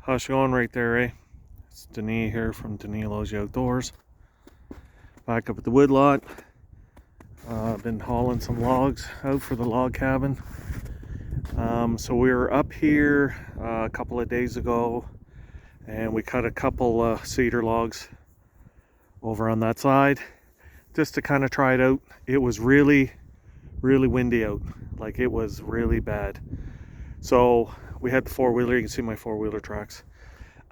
How's it going right there, eh? It's Denis here from Denis Loves You Outdoors. Back up at the wood lot. I've been hauling some logs out for the log cabin. So we were up here a couple of days ago and we cut a couple cedar logs over on that side just to kind of try it out. It was really windy out. Like, it was really bad. So we had the four-wheeler. You can see my four-wheeler tracks.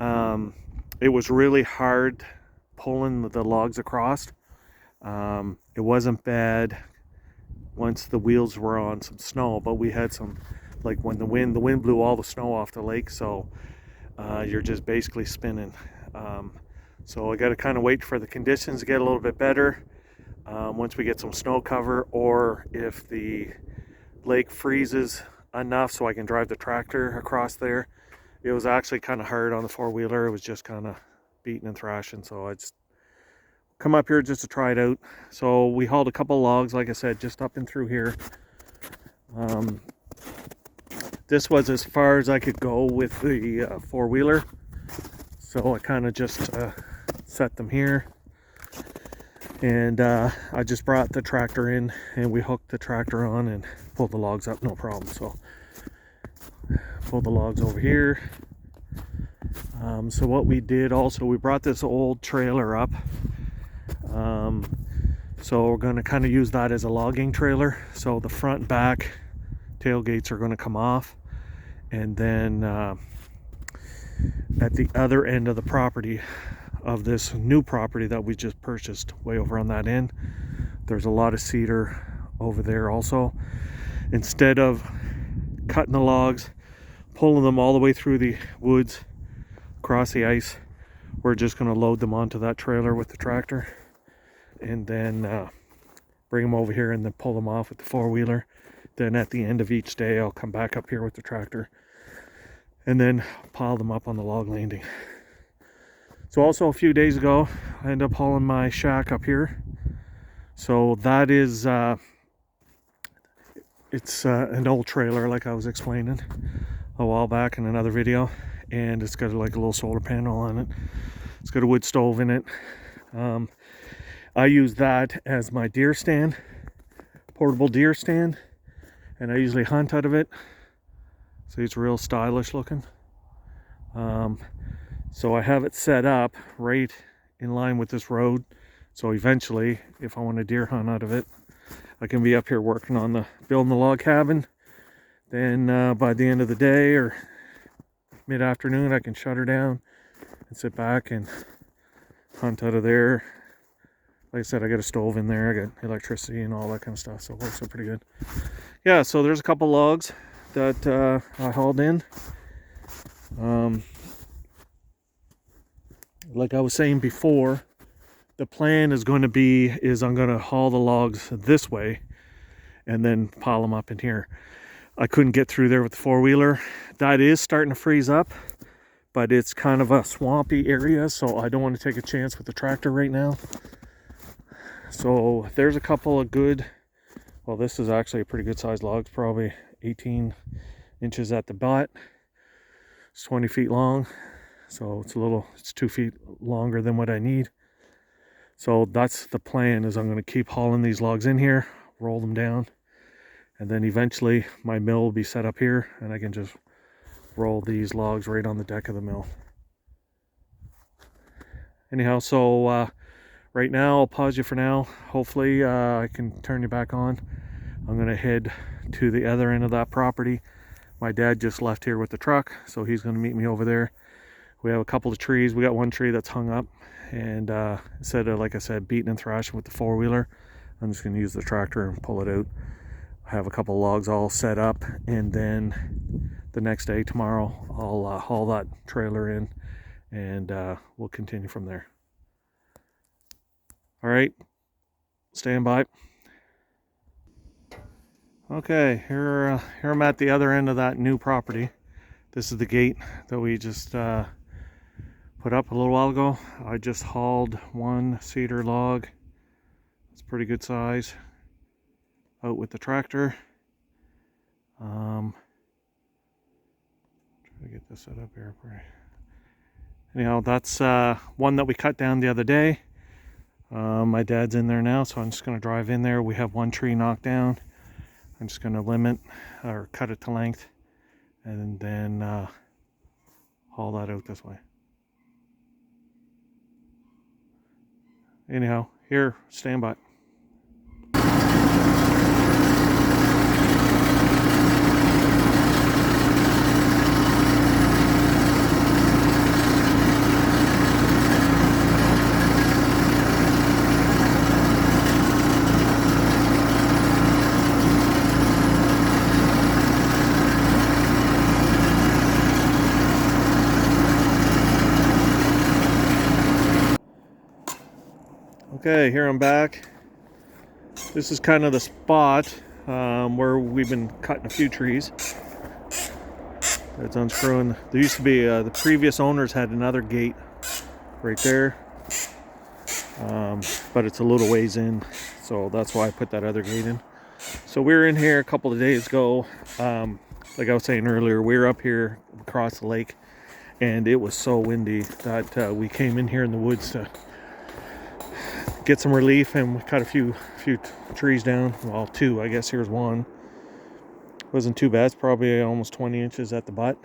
It was really hard pulling the logs across. It wasn't bad once the wheels were on some snow, but we had some, like when the wind blew all the snow off the lake, so you're just basically spinning. So I got to kind of wait for the conditions to get a little bit better once we get some snow cover, or if the lake freezes enough so I can drive the tractor across there. It was actually kind of hard on the four-wheeler. It was just kind of beating and thrashing, so I just come up here just to try it out. So we hauled a couple logs, like I said, just up and through here. This was as far as I could go with the four-wheeler, so I kind of just set them here, and I just brought the tractor in and we hooked the tractor on and pulled the logs up, no problem. So pulled the logs over here. So what we did also, we brought this old trailer up. So we're going to kind of use that as a logging trailer. So the front and back tailgates are going to come off, and then at the other end of the property of this new property that we just purchased, way over on that end, there's a lot of cedar over there also. Instead of cutting the logs, pulling them all the way through the woods across the ice, we're just going to load them onto that trailer with the tractor, and then bring them over here and then pull them off with the four-wheeler. Then at the end of each day, I'll come back up here with the tractor and then pile them up on the log landing. So also a few days ago, I ended up hauling my shack up here. So that is it's an old trailer, like I was explaining a while back in another video, and it's got like a little solar panel on it. It's got a wood stove in it. I use that as my deer stand, portable deer stand, and I usually hunt out of it. See, it's real stylish looking. So I have it set up right in line with this road, so eventually if I want to deer hunt out of it, I can be up here working on building the log cabin. Then by the end of the day or mid-afternoon, I can shut her down and sit back and hunt out of there. Like I said, I got a stove in there, I got electricity and all that kind of stuff, so it works out pretty good. Yeah, so there's a couple logs that I hauled in. Like I was saying before, the plan is I'm going to haul the logs this way and then pile them up in here. I couldn't get through there with the four-wheeler. That is starting to freeze up, but it's kind of a swampy area, so I don't want to take a chance with the tractor right now. So there's a couple of good, well, this is actually a pretty good sized log, probably 18 inches at the butt. It's 20 feet long, so it's 2 feet longer than what I need. So that's the plan, is I'm going to keep hauling these logs in here, roll them down, and then eventually my mill will be set up here and I can just roll these logs right on the deck of the mill. Anyhow, so right now I'll pause you for now. Hopefully I can turn you back on. I'm going to head to the other end of that property. My dad just left here with the truck, so he's going to meet me over there. We have a couple of trees. We got one tree that's hung up, and instead of, like I said, beating and thrashing with the four-wheeler, I'm just going to use the tractor and pull it out. I have a couple of logs all set up, and then the next day, tomorrow, I'll haul that trailer in, and we'll continue from there. All right, stand by. Okay, here I'm at the other end of that new property. This is the gate that we just put up a little while ago. I just hauled one cedar log. It's pretty good size out with the tractor. Try to get this set up here. Anyhow, that's one that we cut down the other day. My dad's in there now, so I'm just going to drive in there. We have one tree knocked down. I'm just going to limit or cut it to length and then haul that out this way. Anyhow, here, stand by. Okay, here I'm back. This is kind of the spot where we've been cutting a few trees. That's unscrewing. There used to be, the previous owners had another gate right there. But it's a little ways in, so that's why I put that other gate in. So we were in here a couple of days ago. Like I was saying earlier, we were up here across the lake, and it was so windy that we came in here in the woods to get some relief, and we cut a few trees down. Well, two, I guess. Here's one. Wasn't too bad. It's probably almost 20 inches at the butt.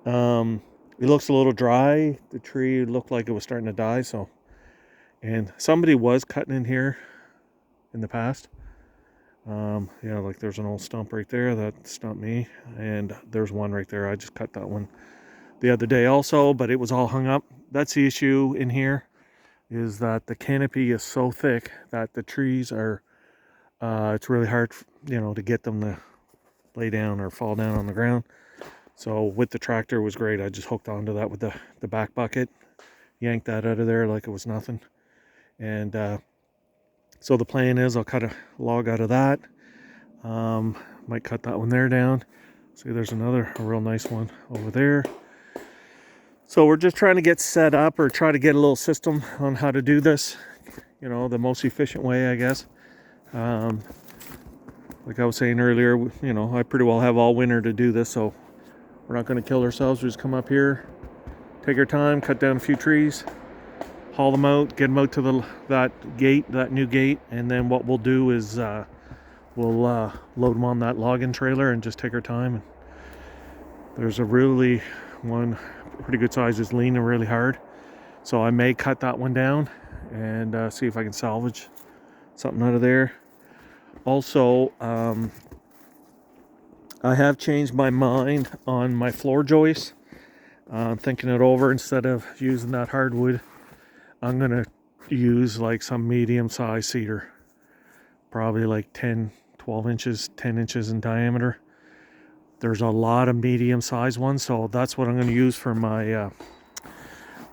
It looks a little dry. The tree looked like it was starting to die. So, and somebody was cutting in here in the past. Yeah, like there's an old stump right there. That's not me. And there's one right there. I just cut that one the other day also, but it was all hung up. That's the issue in here, is that the canopy is so thick that the trees are, it's really hard, to get them to lay down or fall down on the ground. So with the tractor, it was great. I just hooked onto that with the back bucket, yanked that out of there like it was nothing. And so the plan is I'll cut a log out of that. Might cut that one there down. See, there's a real nice one over there. So we're just trying to get set up, or try to get a little system on how to do this, the most efficient way, I guess. Like I was saying earlier, I pretty well have all winter to do this, so we're not going to kill ourselves. We just come up here, take our time, cut down a few trees, haul them out, get them out to that new gate, and then what we'll do is we'll load them on that logging trailer and just take our time. And there's one pretty good size is leaning really hard, so I may cut that one down and see if I can salvage something out of there. Also, I have changed my mind on my floor joists. Thinking it over, instead of using that hardwood, I'm gonna use like some medium-sized cedar, probably like 12 inches, 10 inches in diameter. There's a lot of medium-sized ones, so that's what I'm going to use for my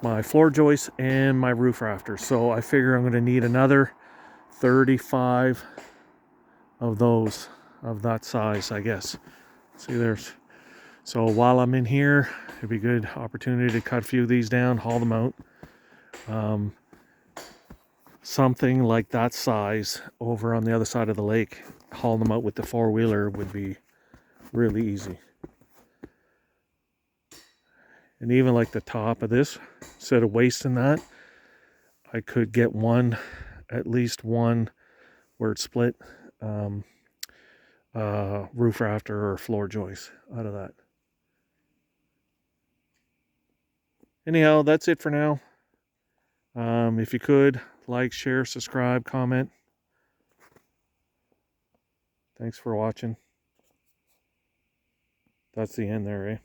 my floor joists and my roof rafters. So I figure I'm going to need another 35 of those, of that size, I guess. See, so while I'm in here, it'd be a good opportunity to cut a few of these down, haul them out. Something like that size over on the other side of the lake, haul them out with the four-wheeler would be really easy. And even like the top of this, instead of wasting that, I could get at least one where it's split, roof rafter or floor joist out of that. Anyhow, that's it for now. If you could, like, share, subscribe, comment. Thanks for watching. That's the end there, eh?